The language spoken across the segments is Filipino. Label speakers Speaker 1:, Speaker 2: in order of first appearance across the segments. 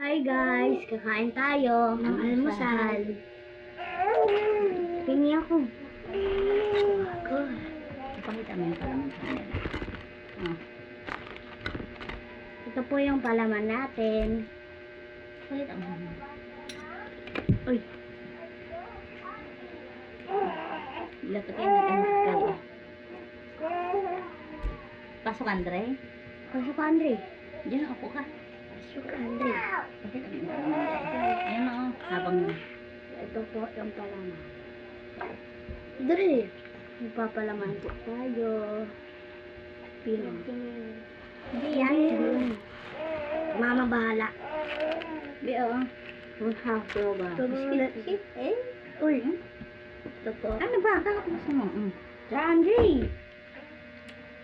Speaker 1: Hi guys, kakain tayo ng almusal. Pingi ako.
Speaker 2: Ipakita mo yung palaman sa kanila. Oh.
Speaker 1: Ito po yung palaman natin.
Speaker 2: Pakita mo.
Speaker 1: Uy,
Speaker 2: Lapit kayo kayo. Pasok, Andre.
Speaker 1: pasok ka, Andre.
Speaker 2: Diyan ako ka.
Speaker 1: Pasok ka, Andre.
Speaker 2: Pakita mo yung palaman. Ayan o. Habang
Speaker 1: Ito po yung palaman. Andre, magpapalaman po tayo. Pinang.
Speaker 2: hindi yan.
Speaker 1: Mama bahala.
Speaker 2: Di o.
Speaker 1: Maghahaw ba?
Speaker 2: Biskit. Eh.
Speaker 1: Uy, ito po.
Speaker 2: Ano ba? Kakap mo sa mo.
Speaker 1: Andre!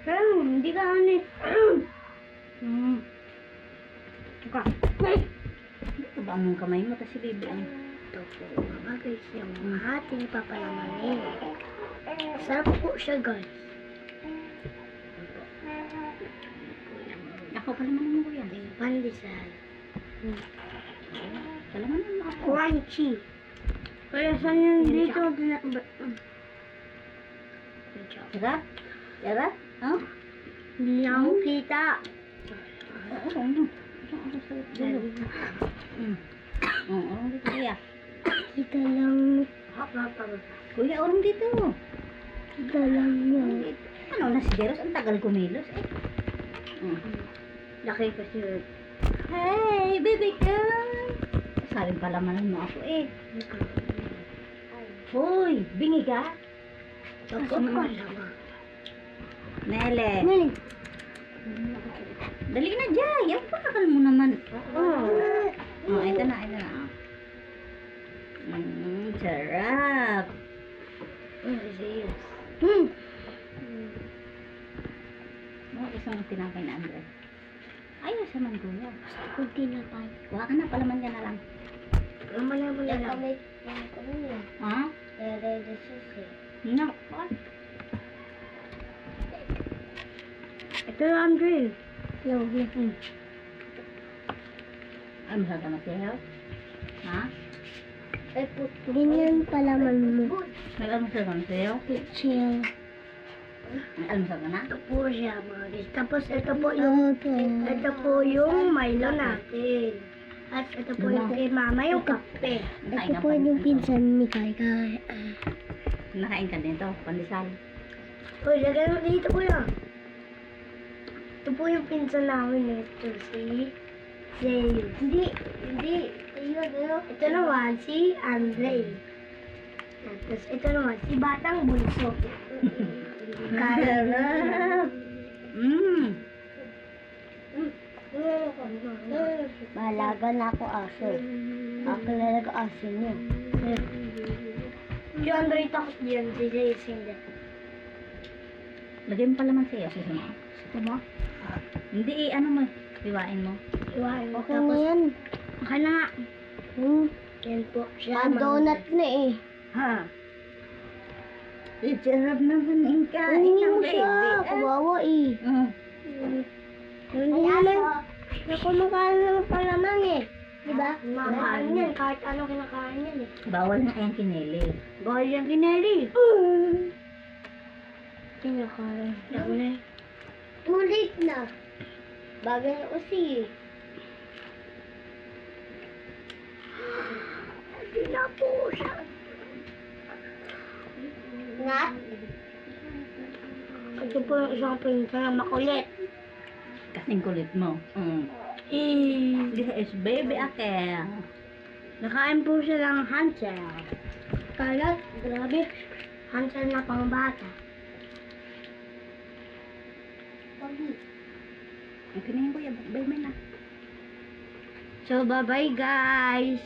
Speaker 1: Hindi ka ani. Ika.
Speaker 2: Ito ba ang kamay mo? Tapos si Bibi ang
Speaker 1: Ito po, mga guys, yung ating papalamanin. Sarap po siya, guys.
Speaker 2: ako palamanin mo ko yan.
Speaker 1: Pandesal.
Speaker 2: Palamanin mo ako.
Speaker 1: Crunchy. Kaya saan yan dito?
Speaker 2: Sarap? Sarap? Oh?
Speaker 1: Hindi na ako kita.
Speaker 2: Oo, ano? Ano sa dulo? Oo, dito kuya.
Speaker 1: Kita lang.
Speaker 2: Kuya, orong dito.
Speaker 1: Kita lang yun.
Speaker 2: Ano na si Jeros? Ang tagal kumilos eh.
Speaker 1: Laki kasi.
Speaker 2: Hey, baby ka! Saling palamanan mo ako eh. Hoy, bingi ka?
Speaker 1: Ito po palaman.
Speaker 2: Nele.
Speaker 1: Ngayon.
Speaker 2: Dali na, Jay. Ang pakakal mo naman.
Speaker 1: Oh.
Speaker 2: Oh, ito na, ito na. Sarap.
Speaker 1: Serious.
Speaker 2: Oh, isang tinapay na Andre. Ayos naman kuya.
Speaker 1: Kung tinapay.
Speaker 2: Kuha ka na, palaman ka na lang.
Speaker 1: Malaman na lang.
Speaker 2: Ha? No.
Speaker 1: Ito yung Andre. Yung.
Speaker 2: Ano masaga na siya? Ha?
Speaker 1: Ganyan palaman mo.
Speaker 2: May almusal ka na sa'yo?
Speaker 1: Chill.
Speaker 2: May almusal ka na?
Speaker 1: Ito po siya, mga guys. Tapos ito po yung Milo natin. At ito po yung kay mama, yung kape.
Speaker 2: Nakain ka pa.
Speaker 1: pinsan ni Kai.
Speaker 2: Nakain ka din to, pandesal.
Speaker 1: Uy, lagyan mo dito po yan. Ito po yung pinsan namin ito, si Zeus. Hindi. Ito naman si Andre. Tapos ito naman si Batang Bunso.
Speaker 2: Sarap!
Speaker 1: Mahalaga na ako aso. Ako talaga aso niyo. Si Andre takot yan, si Zeus hindi.
Speaker 2: Lagyan mo palaman sa'yo. Gusto mo? Hindi ano mo. Iwain mo.
Speaker 1: Iwain mo. Okay na yan. Okay na nga. Yan po siya.
Speaker 3: Donut na eh.
Speaker 2: Ha? Sarap naman yung kain ng baby.
Speaker 3: Kawawa eh.
Speaker 1: Hindi naman. Nakumakain ng palaman eh. Diba? Kumakain yan. Kahit ano kinakain yan eh.
Speaker 2: Bawal na yung kinili.
Speaker 1: Bawal yung kineli. Kinakain. Ako na eh.
Speaker 3: Too late na. Bagay na kasi eh.
Speaker 1: Hindi na po siya.
Speaker 3: Nat?
Speaker 1: Ito po yung isang pinsan na makulit.
Speaker 2: Kasing kulit mo. This is baby Akel.
Speaker 1: Nakain po siya ng Hansel. Kalat, grabe. Hansel na pang bata.
Speaker 2: Ang kinahin ko yan. Bay na.
Speaker 1: So, bye-bye guys.